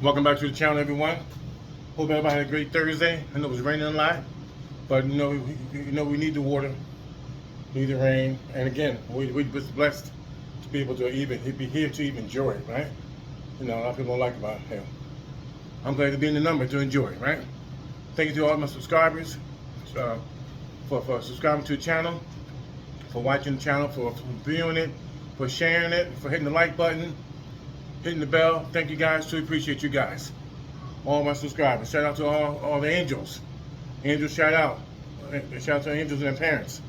Welcome back to the channel, everyone. Hope everybody had a great Thursday. I know it was raining a lot, but we need the water, need the rain, and again, we just blessed to be able to even be here to even enjoy it, right? A lot of people don't like about him. I'm glad to be in the number to enjoy it, right? Thank you to all my subscribers for subscribing to the channel, for watching the channel, for viewing it, for sharing it, for hitting the like button, hitting the bell. Thank you guys. Truly appreciate you guys. All my subscribers. Shout out to all the angels. Angels, shout out. Shout out to angels and their parents.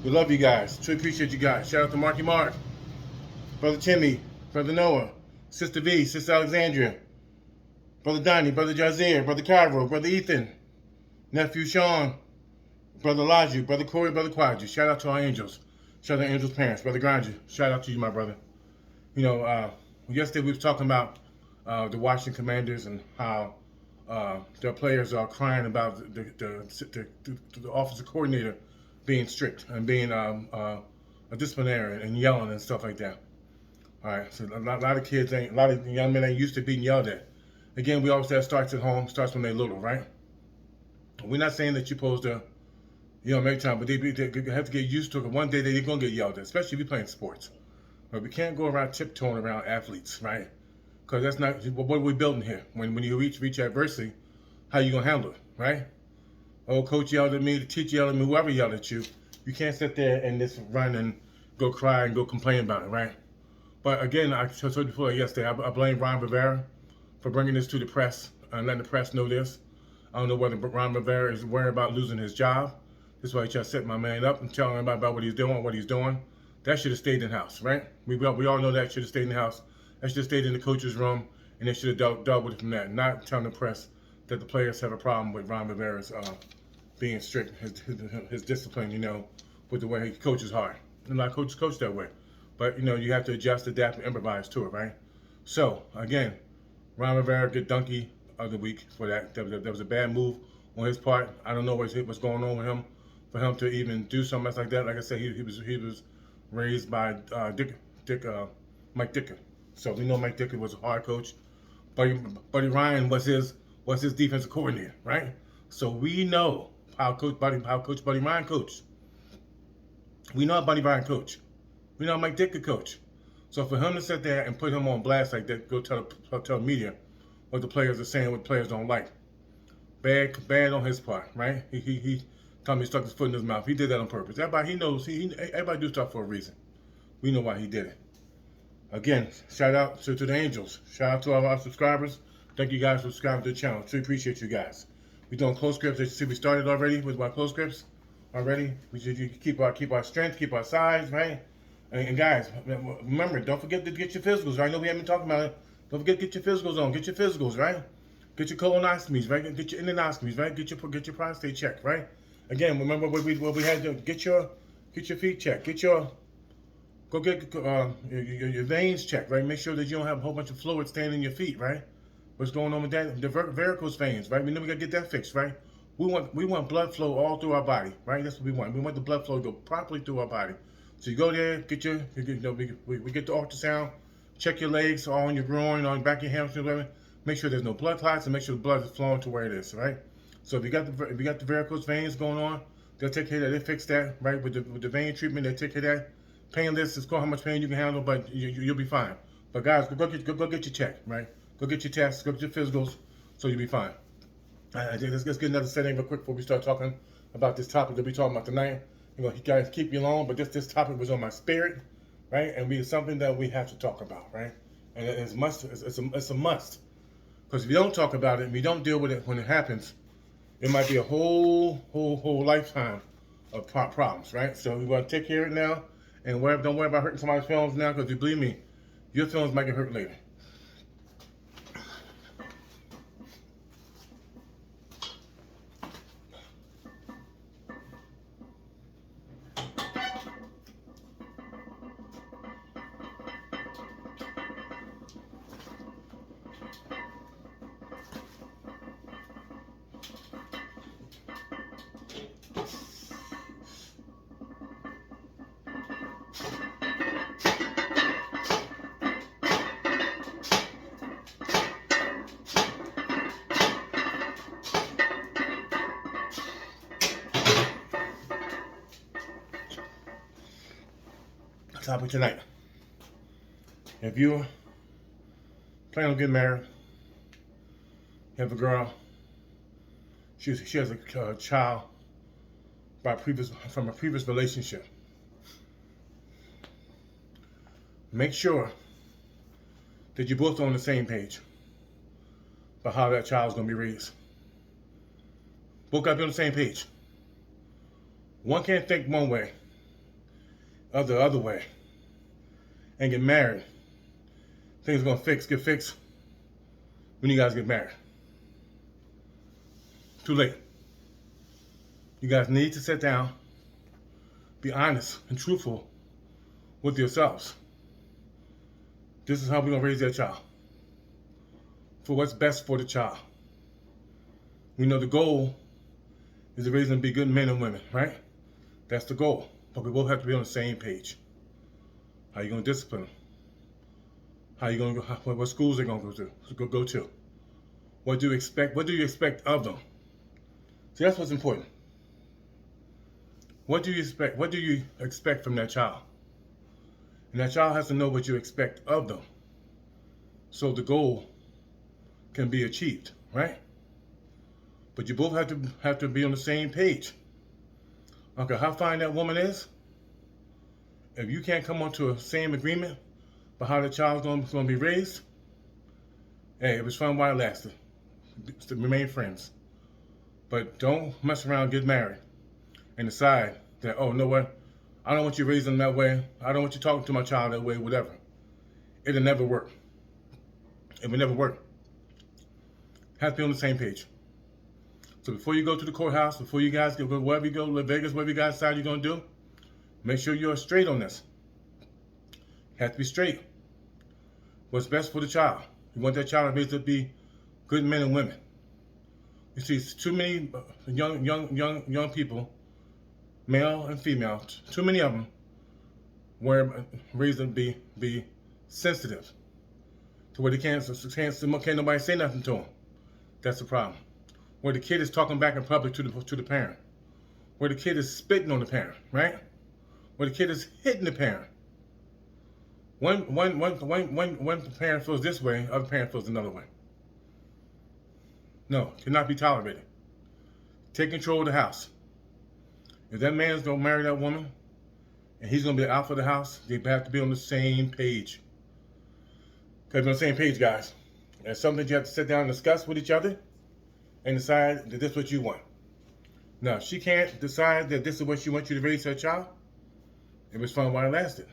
We love you guys. Truly appreciate you guys. Shout out to Marky Mark, Brother Timmy, Brother Noah, Sister V, Sister Alexandria, Brother Donnie, Brother Jazier, Brother Cairo, Brother Ethan, Nephew Sean, Brother Laju, Brother Corey, Brother Quadri. Shout out to our angels. Shout out to angels' parents. Brother Grandju. Shout out to you, my brother. Yesterday we was talking about the Washington Commanders and how their players are crying about the offensive coordinator being strict and being a disciplinarian and yelling and stuff like that. All right, so a lot of kids a lot of young men ain't used to being yelled at. Again, we always say it starts at home, starts when they're little, right? We're not saying that you're supposed to, make time, but they have to get used to it. One day they're gonna get yelled at, especially if you're playing sports. But we can't go around tiptoeing around athletes, right? Because that's not what we're building here. When you reach adversity, how you gonna handle it, right? Oh, coach yelled at me, the teacher yelled at me, whoever yelled at you. You can't sit there and just run and go cry and go complain about it, right? But again, I told you before yesterday, I blame Ron Rivera for bringing this to the press and letting the press know this. I don't know whether Ron Rivera is worried about losing his job. This is why he tried to set my man up and telling him about what he's doing. That should have stayed in the house, right? We all know that should have stayed in the house. That should have stayed in the coach's room, and they should have dealt with it from that. Not telling the press that the players have a problem with Ron Rivera's being strict, his discipline, with the way he coaches hard. And a lot of coaches coach that way. But, you have to adjust, adapt, and improvise to it, right? So, again, Ron Rivera get donkey of the week for that. That was a bad move on his part. I don't know what's going on with him for him to even do something like that. Like I said, he was raised by Mike Ditka. So we know Mike Ditka was a hard coach. Buddy Ryan was his defensive coordinator, right? So we know how Coach Buddy Ryan coached. We know how Buddy Ryan coached. We know how Mike Ditka coached. So for him to sit there and put him on blast like that, go tell media what the players are saying, what the players don't like. Bad on his part, right? He told me he stuck his foot in his mouth. He did that on purpose. Everybody knows. Everybody do stuff for a reason. We know why he did it. Again, shout out to the angels. Shout out to all our subscribers. Thank you guys for subscribing to the channel. We appreciate you guys. We're doing close grips. As you see, we started already with my close grips. Already, we should keep our strength, keep our size, right? And guys, remember, don't forget to get your physicals. Right? I know we haven't been talking about it. Don't forget to get your physicals on. Get your physicals, right? Get your colonoscomies, right? Get your endoscomies, right? Get your prostate checked, right? Again, remember what we had to get your feet checked. Go get your veins checked, right? Make sure that you don't have a whole bunch of fluid standing in your feet, right? What's going on with that? The varicose veins, right? We know we gotta get that fixed, right? We want blood flow all through our body, right? That's what we want. We want the blood flow to go properly through our body. So you go there, we get the ultrasound, check your legs, all on your groin, on the back of your hamstring, whatever. Make sure there's no blood clots and make sure the blood is flowing to where it is, right? So if you got the varicose veins going on, they'll take care of that. They fix that, right? With the vein treatment, they take care of that. Painless, it's called how much pain you can handle, but you'll be fine. But guys, go get your check, right? Go get your tests, go get your physicals, so you'll be fine. Let's get another setting real quick before we start talking about this topic that we're talking about tonight. Guys, keep you along, but this topic was on my spirit, right? And it's something that we have to talk about, right? And it's a must. Because if you don't talk about it, and you don't deal with it when it happens, it might be a whole lifetime of problems, right? So we want to take care of it now. And don't worry about hurting somebody's feelings now, because if you believe me, your feelings might get hurt later. topic tonight. If you plan on getting married, you have a girl, she has a child from a previous relationship. Make sure that you're both on the same page about how that child's going to be raised. Both got to be on the same page. One can't think one way, the other way, and get married. Things are going to get fixed when you guys get married. Too late. You guys need to sit down, be honest and truthful with yourselves. This is how we're going to raise that child, for what's best for the child. We know the goal is to raise them to be good men and women, right? That's the goal. But we both have to be on the same page. How you going to discipline them? How you going to go? What schools they're going to go to? What do you expect? What do you expect of them? See, that's what's important. What do you expect? What do you expect from that child? And that child has to know what you expect of them, so the goal can be achieved, right? But you both have to be on the same page. Okay, how fine that woman is, if you can't come onto a same agreement about how the child's going to be raised, hey, it was fun while it lasted. Remain friends. But don't mess around, get married, and decide that, oh, you know what? I don't want you raising them that way. I don't want you talking to my child that way, whatever. It'll never work. It will never work. Have to be on the same page. So before you go to the courthouse, before you guys go wherever you go, Las Vegas, whatever you guys decide you're going to do, make sure you're straight on this. Have to be straight. What's best for the child? You want that child to be good men and women. You see, too many young people, male and female, too many of them were raised to be sensitive, to where they can't nobody say nothing to them. That's the problem. Where the kid is talking back in public to the parent, where the kid is spitting on the parent, right? Where the kid is hitting the parent. One parent feels this way, other parent feels another way. No, cannot be tolerated. Take control of the house. If that man's gonna marry that woman, and he's gonna be out for the house, they have to be on the same page. Gotta be on the same page, guys. It's something that you have to sit down and discuss with each other, and decide that this is what you want. Now, she can't decide that this is what she wants you to raise her child. It was fun while it lasted.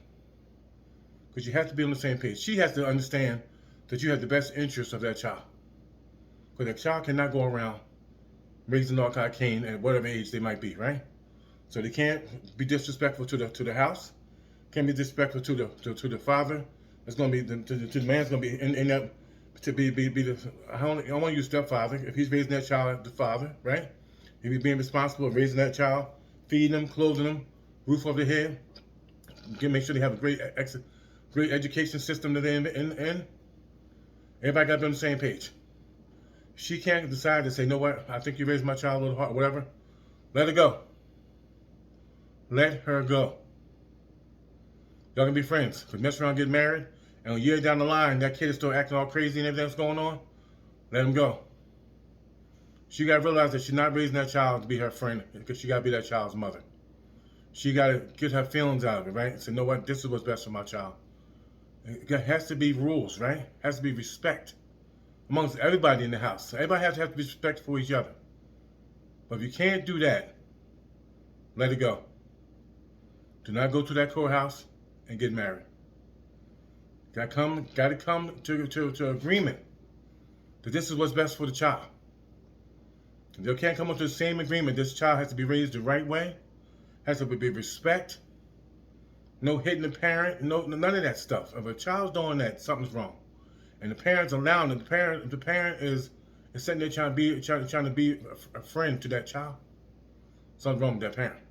Because you have to be on the same page. She has to understand that you have the best interest of that child. Because that child cannot go around raising all kind of Cain at whatever age they might be, right? So they can't be disrespectful to the house. Can't be disrespectful to the father. It's going to be the man's going to be in that to be the. I want to use stepfather if he's raising that child, the father, right? If he's being responsible for raising that child, feeding them, clothing them, roof over their head, make sure they have a great education system that they're in. Everybody got to be on the same page. She can't decide to say, you know what, I think you raised my child a little hard, whatever. Let her go. Let her go. Y'all can be friends. Because mess around, get married, and a year down the line, that kid is still acting all crazy and everything that's going on. Let him go. She got to realize that she's not raising that child to be her friend, because she got to be that child's mother. She got to get her feelings out of it, right? Say, you know what, this is what's best for my child. It has to be rules, right? It has to be respect amongst everybody in the house. Everybody has to be respectful for each other. But if you can't do that, let it go. Do not go to that courthouse and get married. Got to come to agreement that this is what's best for the child. If you can't come up to the same agreement, this child has to be raised the right way, has to be respect, no hitting the parent, none of that stuff. If a child's doing that, something's wrong. And the parent's allowing it. The parent is sitting there trying to be a friend to that child. Something's wrong with that parent.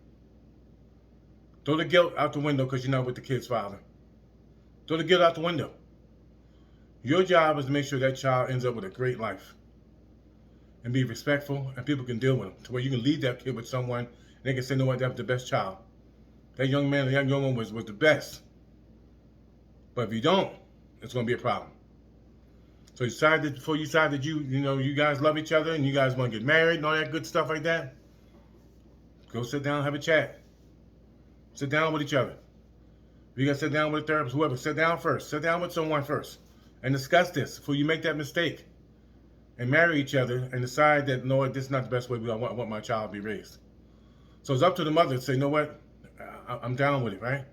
Throw the guilt out the window because you're not with the kid's father. Throw the guilt out the window. Your job is to make sure that child ends up with a great life. And be respectful, and people can deal with them. To where you can leave that kid with someone, and they can say, no, what, that was the best child. That young man, that young woman was the best. But if you don't, it's going to be a problem. So before you decide that you guys love each other and you guys want to get married and all that good stuff like that, go sit down, have a chat. Sit down with each other. If you got to sit down with a therapist, whoever, sit down first. Sit down with someone first and discuss this before you make that mistake and marry each other and decide that, no, this is not the best way I want my child to be raised. So it's up to the mother to say, you know what, I'm down with it, right?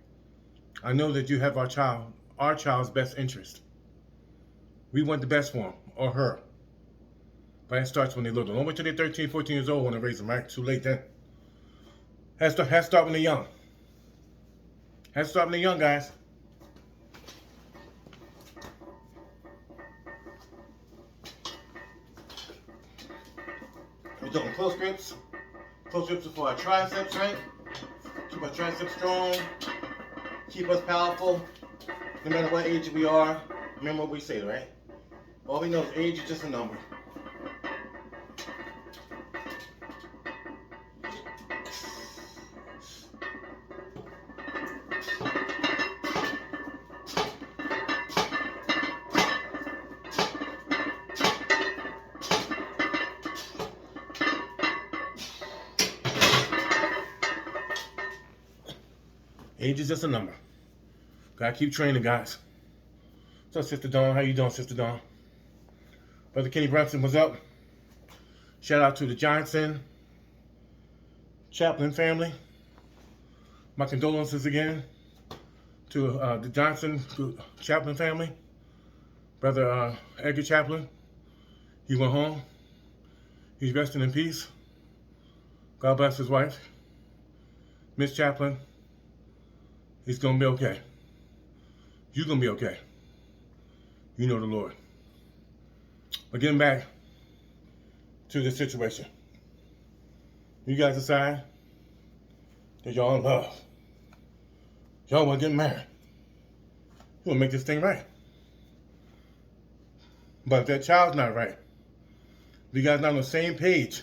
I know that you have our child's best interest. We want the best for him or her. But it starts when they're little. Don't wait till they're 13, 14 years old when they raise them, right? Too late then. Has to start when they're young. Has to start when they're young, guys. We're doing close grips. Close grips are for our triceps, right? Keep our triceps strong. Keep us powerful. No matter what age we are. Remember what we say, right? All we know is age is just a number. Age is just a number. Gotta keep training, guys. What's up, Sister Dawn? How you doing, Sister Dawn? Brother Kenny Brunson was up. Shout out to the Johnson Chaplin family. My condolences again to the Johnson Chaplin family. Brother Edgar Chaplin, he went home. He's resting in peace. God bless his wife. Miss Chaplin, he's going to be okay. You're going to be okay. You know the Lord. But getting back to the situation. You guys decide that y'all in love. Y'all want to get married. You want to make this thing right. But if that child's not right, if you guys not on the same page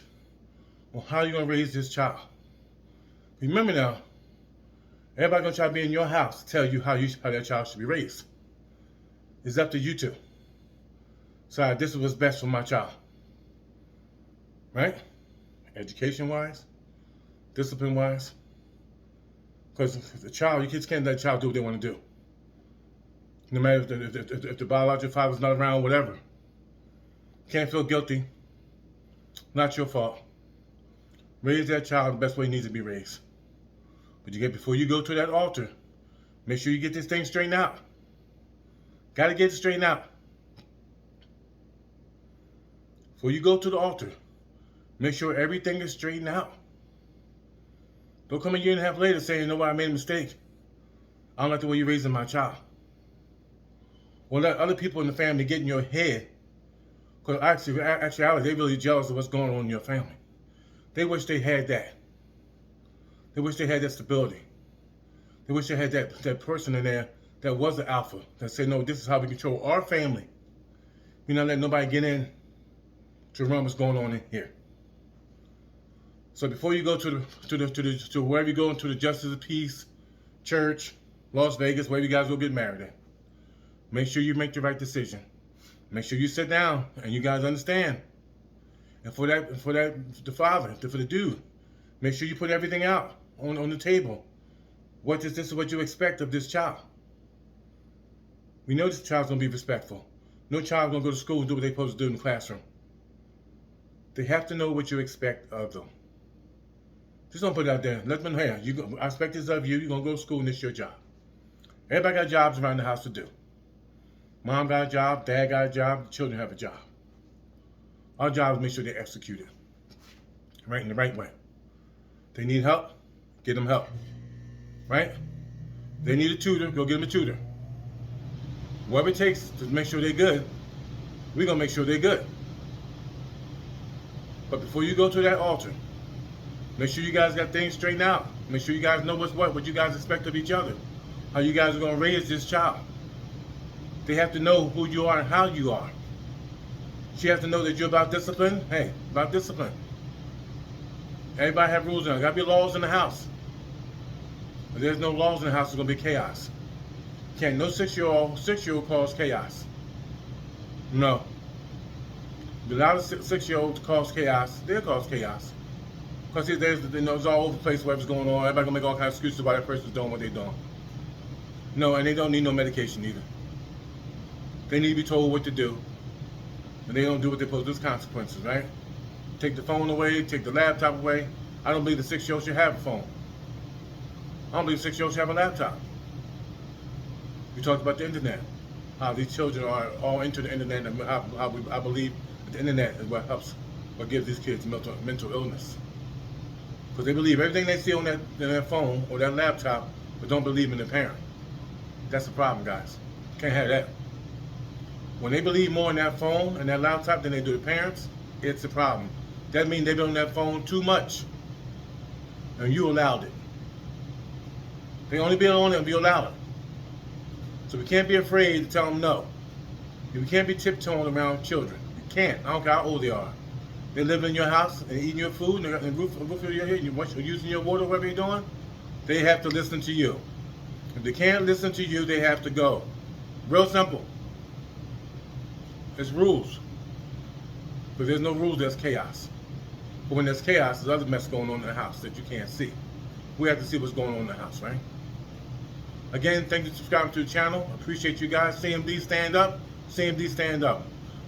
on how you're going to raise this child. Remember now, everybody going to try to be in your house to tell you how that child should be raised. It's up to you two. So this is what's best for my child. Right? Education-wise, discipline-wise. Because the child, you kids can't let the child do what they want to do. No matter if the biological father's not around, whatever. Can't feel guilty. Not your fault. Raise that child the best way it needs to be raised. But before you go to that altar, make sure you get this thing straightened out. Got to get it straightened out. Before you go to the altar, make sure everything is straightened out. Don't come a year and a half later saying, you know what, I made a mistake. I don't like the way you're raising my child. Or let other people in the family get in your head. Because actually, they're really jealous of what's going on in your family. They wish they had that. They wish they had that stability. They wish they had that person in there that was the alpha, that said, no, this is how we control our family. We're not letting nobody get in to run what's going on in here. So before you go to wherever you go, into the Justice of Peace Church, Las Vegas, wherever you guys will get married at, make sure you make the right decision. Make sure you sit down and you guys understand. And for the father, for the dude, make sure you put everything out on the table. This is what you expect of this child. We know this child's gonna be respectful. No child's gonna go to school and do what they're supposed to do in the classroom. They have to know what you expect of them. Just don't put it out there. Let them know, hey, I expect this of you. You're gonna go to school and this is your job. Everybody got jobs around the house to do. Mom got a job, dad got a job, the children have a job. Our job is make sure they execute it. Right, in the right way. They need help, get them help. Right? They need a tutor, go get them a tutor. Whatever it takes to make sure they're good, we're going to make sure they're good. But before you go to that altar, make sure you guys got things straightened out. Make sure you guys know what's what you guys expect of each other. How you guys are going to raise this child. They have to know who you are and how you are. She has to know that you're about discipline. Hey, about discipline. Everybody have rules now. There got to be laws in the house. If there's no laws in the house, it's going to be chaos. Can't no 6-year-old cause chaos. No. A lot of 6-year-olds cause chaos. They'll cause chaos. Because it's all over the place, whatever's going on. Everybody gonna make all kinds of excuses why that person's doing what they're doing. No, and they don't need no medication either. They need to be told what to do. And they don't do what they're supposed to do. There's consequences, right? Take the phone away, take the laptop away. I don't believe the 6-year-old should have a phone. I don't believe 6-year-olds should have a laptop. We talked about the internet. How these children are all into the internet, and I believe the internet is what helps, what gives these kids mental illness. Because they believe everything they see on that phone or that laptop, but don't believe in the parent. That's the problem, guys. Can't have that. When they believe more in that phone and that laptop than they do the parents, it's a problem. That means they've been on that phone too much, and you allowed it. They only be on it if you allow it. So we can't be afraid to tell them no. We can't be tiptoeing around children. You can't. I don't care how old they are. They live in your house and eating your food and the roof over your head, you're using your water, whatever you're doing. They have to listen to you. If they can't listen to you, they have to go. Real simple. It's rules. But there's no rules, there's chaos. But when there's chaos, there's other mess going on in the house that you can't see. We have to see what's going on in the house, right? Again, thank you for subscribing to the channel. Appreciate you guys. CMD stand up. CMD stand up.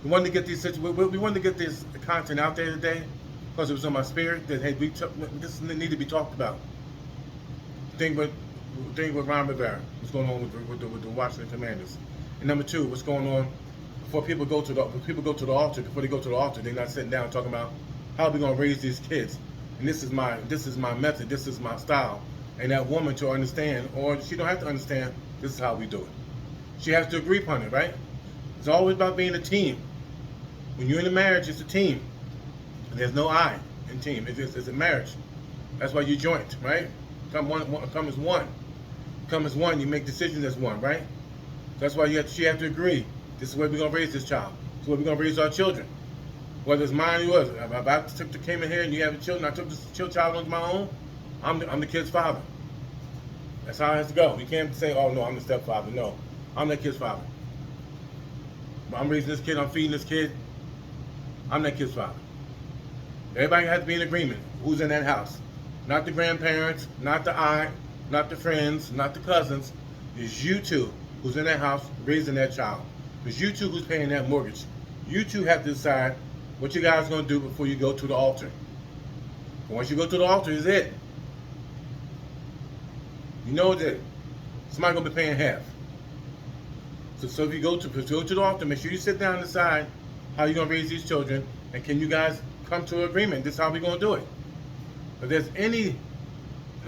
We wanted to get we wanted to get this content out there today because it was on my spirit that hey, this need to be talked about. Thing with Ron Rivera. What's going on with the Washington Commanders? And number two, what's going on before people go to the altar? Before they go to the altar, they're not sitting down talking about how we're gonna raise these kids. And this is my method. This is my style. And that woman to understand, or she don't have to understand, this is how we do it. She has to agree upon it, right? It's always about being a team. When you're in a marriage, it's a team. There's no I in team. It's a marriage. That's why you joint, right? Come as one. Come as one. You make decisions as one, right? That's why she has to agree. This is the way we're gonna raise this child. This is the way we're gonna raise our children. Whether it's mine or yours. If I came in here and you have children, I took this child on my own. I'm the kid's father. That's how it has to go. You can't say, oh no, I'm the stepfather. No, I'm that kid's father. I'm raising this kid, I'm feeding this kid. I'm that kid's father. Everybody has to be in agreement. Who's in that house? Not the grandparents, not the aunt, not the friends, not the cousins. It's you two who's in that house raising that child. It's you two who's paying that mortgage. You two have to decide what you guys are going to do before you go to the altar. And once you go to the altar, is it. You know that somebody's going to be paying half. So if you go to the altar, make sure you sit down and decide how you're going to raise these children, and can you guys come to an agreement? This is how we're going to do it. If there's any,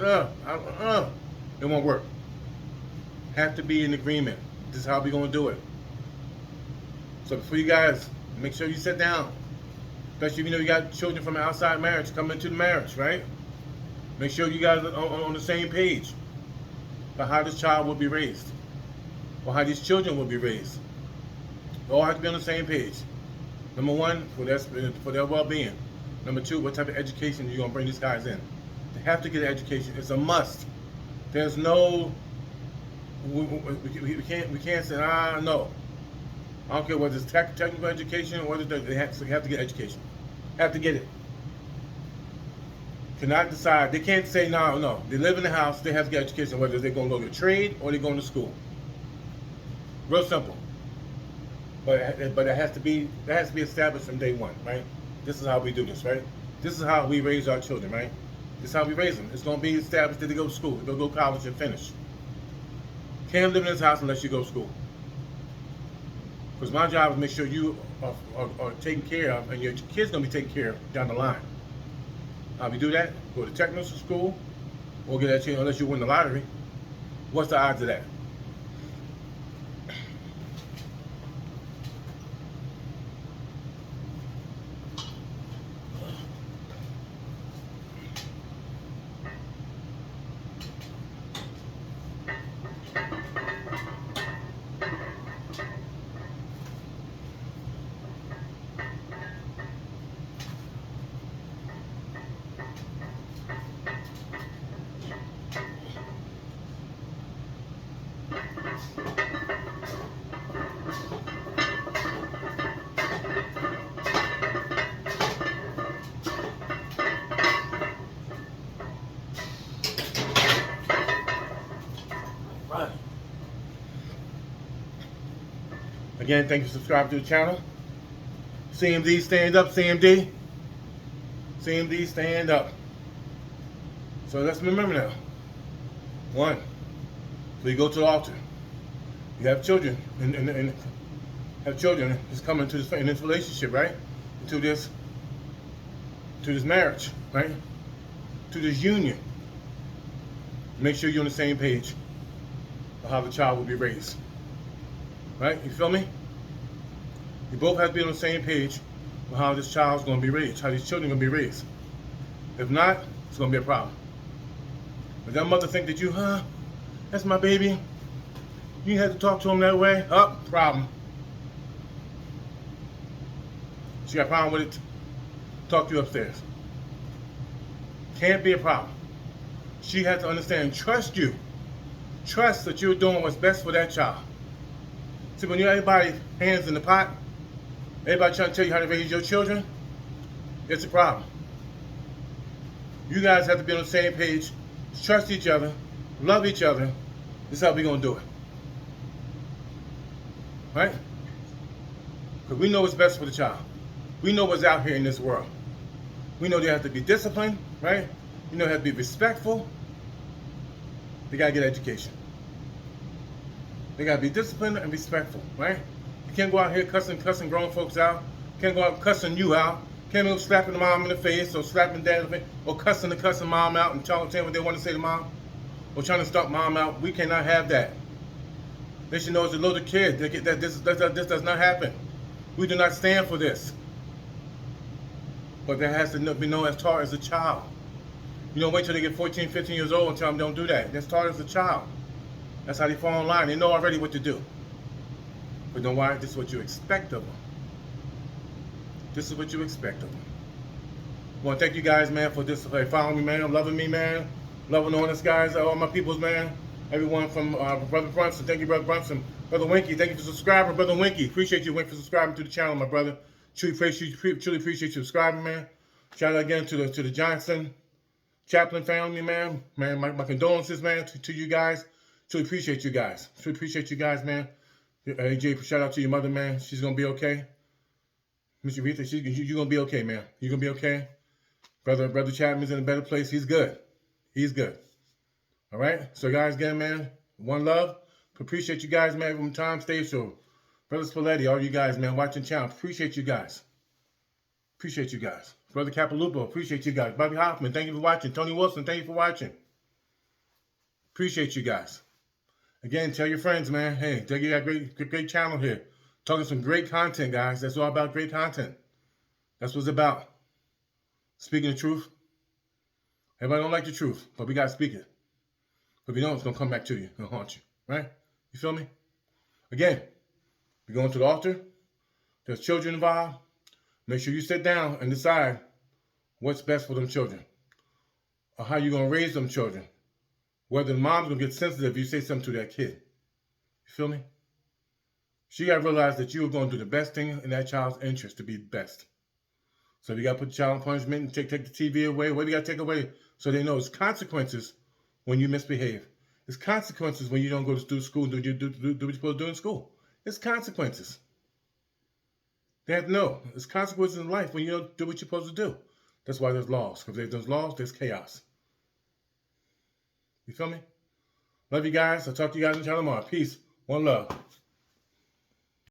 it won't work. Have to be in agreement. This is how we're going to do it. So before you guys, make sure you sit down. Especially if you know you got children from an outside marriage coming into the marriage, right? Make sure you guys are on the same page about how this child will be raised, or how these children will be raised. They all have to be on the same page. Number one, for their well-being. Number two, what type of education you're going to bring these guys in. They have to get an education. It's a must. There's no, we can't say, no. I don't care whether it's technical education or whether they have to get education. Have to get it. Cannot decide. They can't say no. They live in the house. They have to get education, whether they're going to go to trade or they're going to school. Real simple. But it has to be established from day one, right? This is how we do this, right? This is how we raise our children, right? This is how we raise them. It's going to be established that they go to school. They'll go to college and finish. Can't live in this house unless you go to school. Because my job is to make sure you are taken care of, and your kid's going to be taken care of down the line. How we do that? Go to technical school, or get that chance unless you win the lottery. What's the odds of that? Again, thank you for subscribing to the channel. CMD, stand up, CMD. CMD, stand up. So let's remember now. 1, so you go to the altar. You have children, and have children is coming to this in this relationship, right? To this marriage, right? To this union. Make sure you're on the same page of how the child will be raised. Right? You feel me? You both have to be on the same page of how this child's going to be raised, how these children are going to be raised. If not, it's going to be a problem. If that mother think that you, that's my baby, you have to talk to him that way, problem. She got a problem with it, talk to you upstairs. Can't be a problem. She has to understand and trust you. Trust that you're doing what's best for that child. See, when you're everybody hands in the pot, everybody trying to tell you how to raise your children, it's a problem. You guys have to be on the same page, trust each other, love each other. This is how we're going to do it. Right? Because we know what's best for the child. We know what's out here in this world. We know they have to be disciplined, right? We know they have to be respectful. They got to get education. They got to be disciplined and respectful, right? You can't go out here cussing grown folks out. Can't go out cussing you out. Can't go slapping the mom in the face or slapping dad in the face or cussing mom out and telling what they want to say to mom or trying to stop mom out. We cannot have that. They should know as a little kid that this does not happen. We do not stand for this. But that has to be known as taught as a child. You don't wait till they get 14, 15 years old and tell them don't do that. That's taught as a child. That's how they fall in line. They know already what to do. But don't worry, this is what you expect of them. This is what you expect of them. I want to thank you guys, man, for this. Following me, man. Loving me, man. Loving all this, guys. All my peoples, man. Everyone from Brother Brunson. Thank you, Brother Brunson. Brother Winky, thank you for subscribing. Brother Winky, appreciate you, Wink, for subscribing to the channel, my brother. Truly appreciate you subscribing, man. Shout out again to the Johnson Chaplain family, man. Man, my condolences, man, to you guys. Truly appreciate you guys. Truly appreciate you guys, man. AJ, shout out to your mother, man. She's gonna be okay. Mr. Rita, you're gonna be okay, man. You're gonna be okay. Brother Chapman's in a better place. He's good. He's good. All right. So guys, again, man, one love. Appreciate you guys, man. From Tom Stage Show, Brother Spalletti, all you guys, man, watching channel. Appreciate you guys. Appreciate you guys. Brother Capilupo, appreciate you guys. Bobby Hoffman, thank you for watching. Tony Wilson, thank you for watching. Appreciate you guys. Again, tell your friends, man. Hey, you got great channel here. Talking some great content, guys. That's all about great content. That's what it's about. Speaking the truth. Everybody don't like the truth, but we gotta speak it. If you don't, it's gonna come back to you and haunt you. Right? You feel me? Again, you're going to the altar. There's children involved. Make sure you sit down and decide what's best for them children. Or how you're gonna raise them children. Whether the mom's gonna get sensitive if you say something to that kid. You feel me? She gotta realize that you are gonna do the best thing in that child's interest to be best. So if you gotta put the child on punishment and take the TV away, what do you gotta take away? So they know there's consequences when you misbehave. There's consequences when you don't go to school and do what you're supposed to do in school. There's consequences. They have to know. There's consequences in life when you don't do what you're supposed to do. That's why there's laws. Because if there's laws, there's chaos. You feel me? Love you guys. I'll talk to you guys in the channel tomorrow. Peace. One love.